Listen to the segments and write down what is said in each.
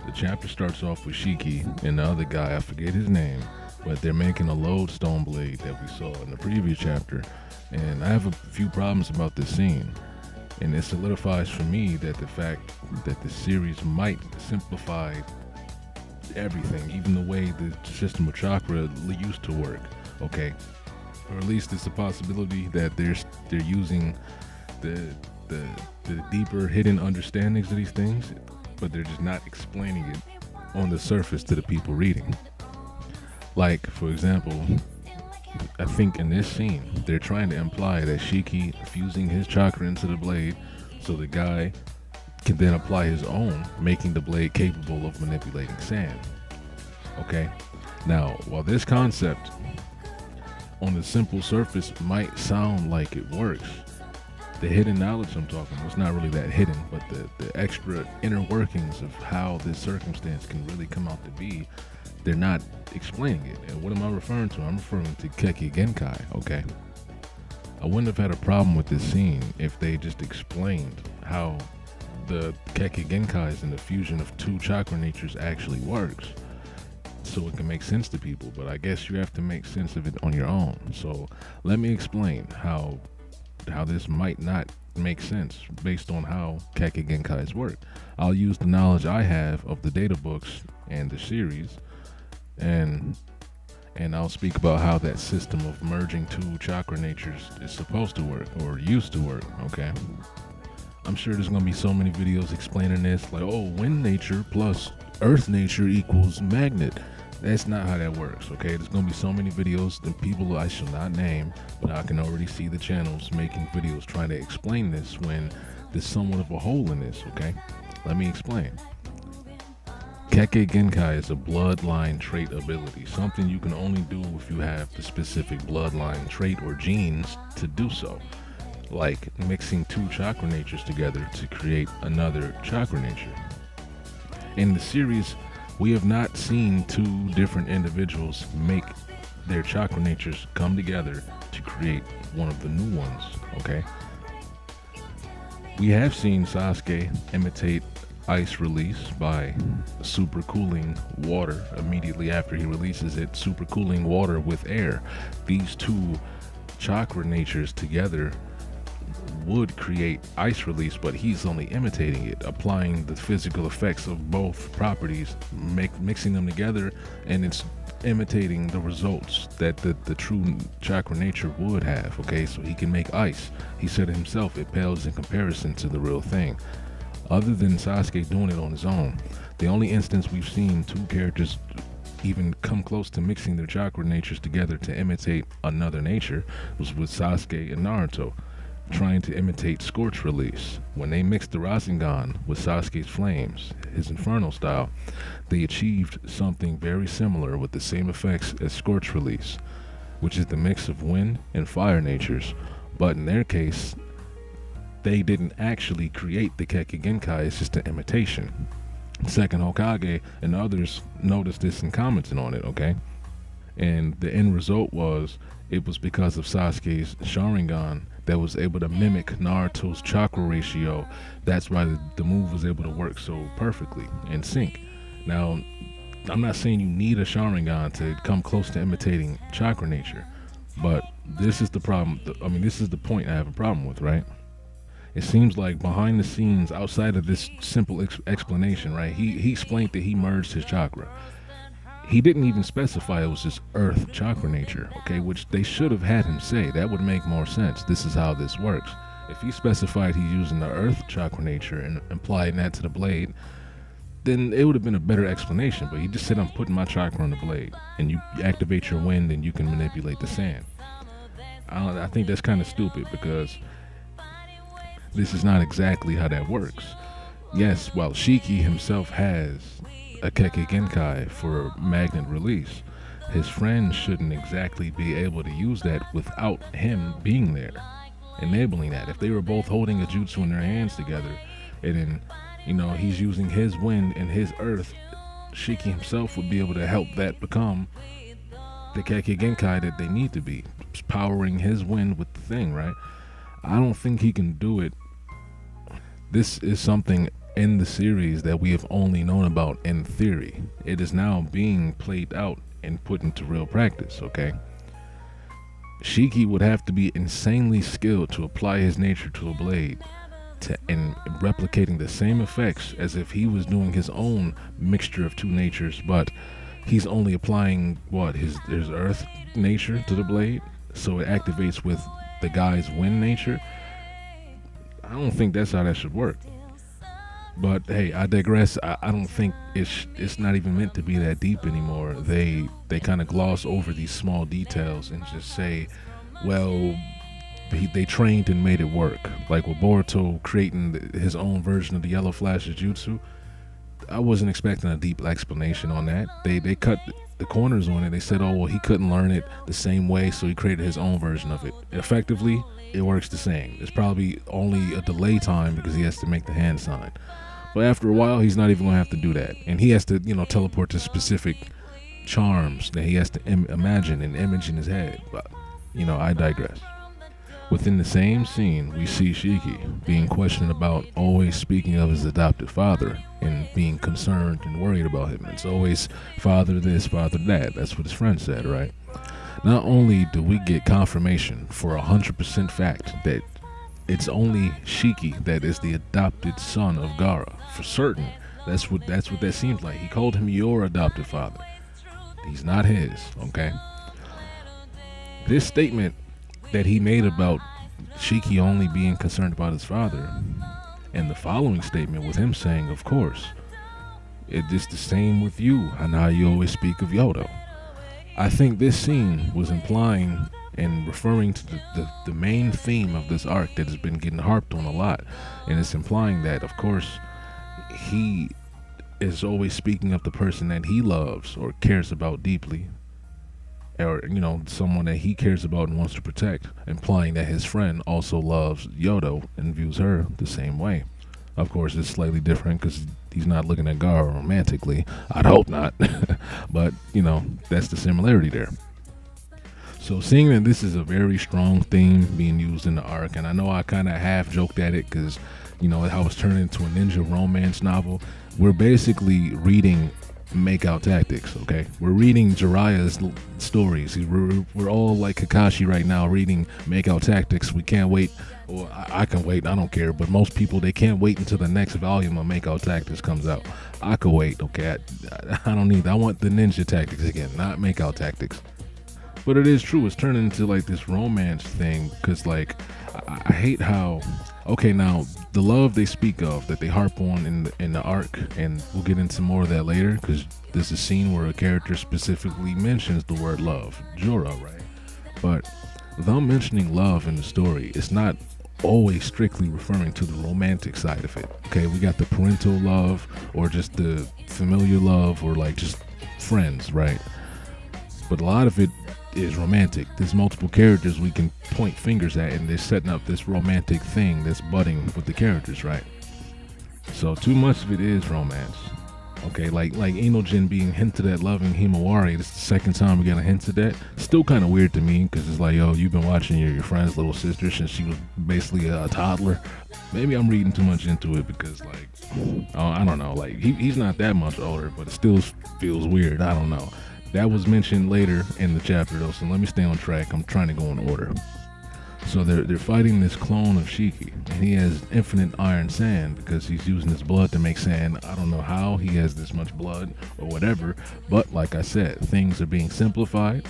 The chapter starts off with Shiki and the other guy, I forget his name, but they're making a lodestone blade that we saw in the previous chapter. And I have a few problems about this scene. And it solidifies for me that the fact that the series might simplify everything, even the way the system of chakra used to work, okay? Or at least it's a possibility that they're using the deeper hidden understandings of these things, but they're just not explaining it on the surface to the people reading. Like, for example, I think in this scene, they're trying to imply that Shiki fusing his chakra into the blade so the guy can then apply his own, making the blade capable of manipulating sand. Okay? Now, while this concept on the simple surface might sound like it works, the hidden knowledge I'm talking about, it's not really that hidden, but the extra inner workings of how this circumstance can really come out to be, they're not explaining it. And what am I referring to? I'm referring to KEKKEI GENKAI, okay? I wouldn't have had a problem with this scene if they just explained how the KEKKEI GENKAIs and the fusion of two chakra natures actually works, so it can make sense to people. But I guess you have to make sense of it on your own. So let me explain how this might not make sense based on how KEKKEI GENKAIs work. I'll use the knowledge I have of the data books and the series, and I'll speak about how that system of merging two chakra natures is supposed to work, or used to work, okay? I'm sure there's gonna be so many videos explaining this, like, oh, wind nature plus earth nature equals magnet. That's not how that works, okay? There's gonna be so many videos and people I shall not name, but I can already see the channels making videos trying to explain this when there's somewhat of a hole in this, okay? Let me explain. KEKKEI GENKAI is a bloodline trait ability, something you can only do if you have the specific bloodline trait or genes to do so, like mixing two chakra natures together to create another chakra nature. In the series, we have not seen two different individuals make their chakra natures come together to create one of the new ones, okay? We have seen Sasuke imitate ice release by supercooling water immediately after he releases it, supercooling water with air. These two chakra natures together would create ice release, but he's only imitating it, applying the physical effects of both properties, mixing them together, and it's imitating the results that the true chakra nature would have, okay? So he can make ice. He said himself it pales in comparison to the real thing. Other than Sasuke doing it on his own, the only instance we've seen two characters even come close to mixing their chakra natures together to imitate another nature was with Sasuke and Naruto, trying to imitate Scorch Release. When they mixed the Rasengan with Sasuke's flames, his Inferno style, they achieved something very similar with the same effects as Scorch Release, which is the mix of wind and fire natures. But in their case, they didn't actually create the KEKKEI GENKAI, it's just an imitation. Second Hokage and others noticed this and commented on it, okay? And the end result was, it was because of Sasuke's Sharingan that was able to mimic Naruto's chakra ratio. That's why the move was able to work so perfectly in sync. Now, I'm not saying you need a Sharingan to come close to imitating chakra nature, but this is the problem. This is the point I have a problem with, right? It seems like behind the scenes, outside of this simple explanation, right? He explained that he merged his chakra. He didn't even specify it was his earth chakra nature, okay? Which they should have had him say. That would make more sense. This is how this works. If he specified he's using the earth chakra nature and applying that to the blade, then it would have been a better explanation. But he just said, I'm putting my chakra on the blade, and you activate your wind and you can manipulate the sand. I think that's kind of stupid, because this is not exactly how that works. Yes, while Shiki himself has a KEKKEI GENKAI for magnet release, his friends shouldn't exactly be able to use that without him being there, enabling that. If they were both holding a jutsu in their hands together, and then, he's using his wind and his earth, Shiki himself would be able to help that become the KEKKEI GENKAI that they need to be, powering his wind with the thing, right? I don't think he can do it. This is something in the series that we have only known about in theory. It is now being played out and put into real practice, okay? Shiki would have to be insanely skilled to apply his nature to a blade and replicating the same effects as if he was doing his own mixture of two natures, but he's only applying his earth nature to the blade, so it activates with the guy's wind nature. I don't think that's how that should work. But hey, I digress. I don't think it's not even meant to be that deep anymore. They kind of gloss over these small details and just say, well, they trained and made it work. Like with Boruto creating his own version of the Yellow Flash's jutsu, I wasn't expecting a deep explanation on that. They cut the corners on it. They said, oh, well, he couldn't learn it the same way, so he created his own version of it. Effectively, it works the same. There's probably only a delay time because he has to make the hand sign. But after a while, he's not even going to have to do that. And he has to, teleport to specific charms that he has to imagine and image in his head. But, I digress. Within the same scene, we see Shiki being questioned about always speaking of his adopted father and being concerned and worried about him. It's always father this, father that. That's what his friend said, right? Not only do we get confirmation for 100% fact that it's only Shiki that is the adopted son of Gaara. For certain, that's what that seems like. He called him your adopted father. He's not his, okay? This statement that he made about Shiki only being concerned about his father, and the following statement with him saying, of course, it's the same with you and how you always speak of Yodo. I think this scene was implying and referring to the main theme of this arc that has been getting harped on a lot, and it's implying that, of course, he is always speaking of the person that he loves or cares about deeply, or someone that he cares about and wants to protect, implying that his friend also loves Yodo and views her the same way. Of course, it's slightly different because he's not looking at Gaara romantically. I'd hope not. But, that's the similarity there. So seeing that this is a very strong theme being used in the arc, and I know I kind of half joked at it because, how it's turned into a ninja romance novel, we're basically reading Makeout Tactics, okay? We're reading Jiraiya's stories. We're all like Kakashi right now reading Makeout Tactics. We can't wait. Or I can wait, I don't care, but most people, they can't wait until the next volume of Makeout Tactics comes out. I could wait, okay? I don't need that. I want the ninja tactics again, not Makeout Tactics. But it is true, it's turning into like this romance thing, because like I hate how, okay, now the love they speak of that they harp on in the arc, and we'll get into more of that later because there's a scene where a character specifically mentions the word love, Jorah, right? But them mentioning love in the story, it's not always strictly referring to the romantic side of it. Okay, we got the parental love or just the familiar love or like just friends, right? But a lot of it is romantic. There's multiple characters we can point fingers at, and they're setting up this romantic thing that's budding with the characters, right? So too much of it is romance. Okay, like Enojin being hinted at loving Himawari. This is the second time we got a hint of that. Still kind of weird to me because it's like, yo, you've been watching your friend's little sister since she was basically a toddler. Maybe I'm reading too much into it because like, I don't know, like he's not that much older, but it still feels weird. I don't know. That was mentioned later in the chapter though, so let me stay on track. I'm trying to go in order. So they're fighting this clone of Shiki, and he has infinite iron sand because he's using his blood to make sand. I don't know how he has this much blood or whatever, but like I said, things are being simplified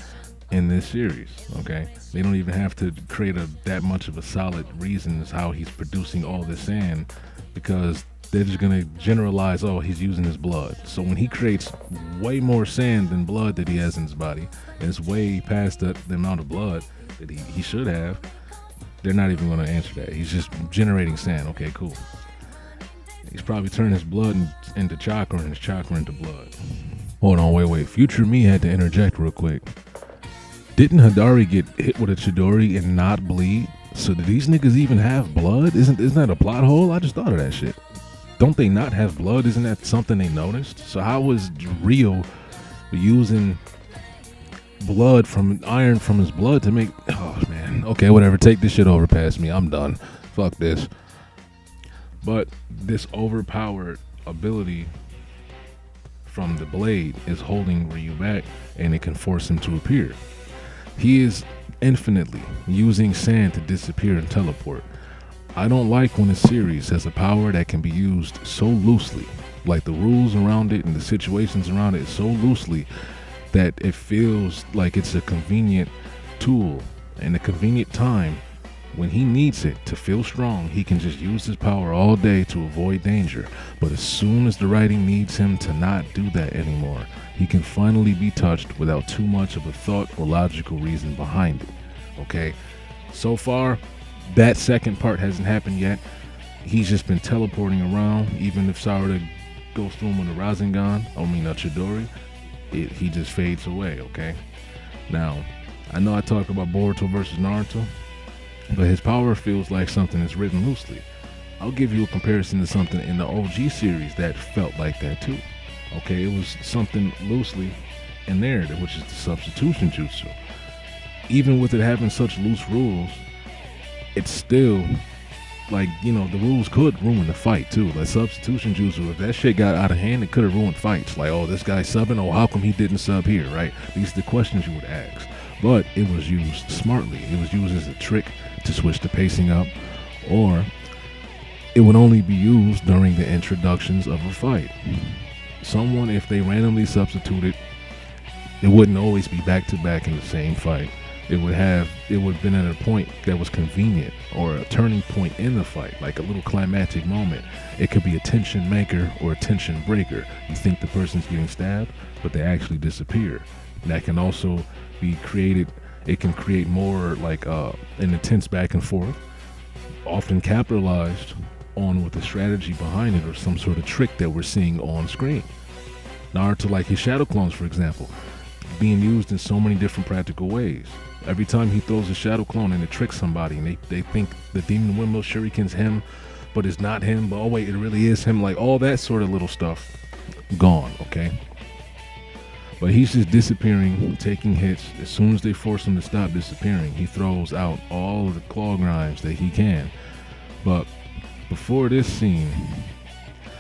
in this series, okay? They don't even have to create that much of a solid reason as how he's producing all this sand, because they're just gonna generalize, oh, he's using his blood. So when he creates way more sand than blood that he has in his body, and it's way past the amount of blood that he should have, they're not even going to answer that. He's just generating sand. Okay, cool. He's probably turning his blood into chakra and his chakra into blood. Hold on, wait. Future me had to interject real quick. Didn't Hidari get hit with a Chidori and not bleed? So do these niggas even have blood? Isn't that a plot hole? I just thought of that shit. Don't they not have blood? Isn't that something they noticed? So how was Rio using blood from iron from his blood to make, oh man, okay, whatever, take this shit over past me, I'm done, fuck this. But this overpowered ability from the blade is holding Ryu back, and it can force him to appear. He is infinitely using sand to disappear and teleport. I don't like when a series has a power that can be used so loosely, like the rules around it and the situations around it so loosely that it feels like it's a convenient tool and a convenient time. When he needs it to feel strong, he can just use his power all day to avoid danger. But as soon as the writing needs him to not do that anymore, he can finally be touched without too much of a thought or logical reason behind it. Okay? So far, that second part hasn't happened yet. He's just been teleporting around. Even if Sarada goes through him with a Rasengan, Chidori, he just fades away, okay? Now, I know I talk about Boruto versus Naruto, but his power feels like something that's written loosely. I'll give you a comparison to something in the OG series that felt like that too. Okay, it was something loosely in there, which is the substitution jutsu. Even with it having such loose rules, it's still like, the rules could ruin the fight too. Like substitution jutsu, if that shit got out of hand, it could have ruined fights. Like, oh, this guy's subbing, oh, how come he didn't sub here, right? These are the questions you would ask. But it was used smartly. It was used as a trick to switch the pacing up, or it would only be used during the introductions of a fight. Someone, if they randomly substituted, it wouldn't always be back to back in the same fight. It would have been at a point that was convenient, or a turning point in the fight, like a little climactic moment. It could be a tension maker or a tension breaker. You think the person's getting stabbed, but they actually disappear. And that can also be created. It can create more like an intense back and forth, often capitalized on with a strategy behind it or some sort of trick that we're seeing on screen. Naruto, like his shadow clones, for example, being used in so many different practical ways. Every time he throws a shadow clone and it tricks somebody, and they think the demon windmill shuriken's him, but it's not him, but oh wait, it really is him. Like all that sort of little stuff, gone, okay? But he's just disappearing, taking hits. As soon as they force him to stop disappearing, he throws out all of the claw grinds that he can. But before this scene,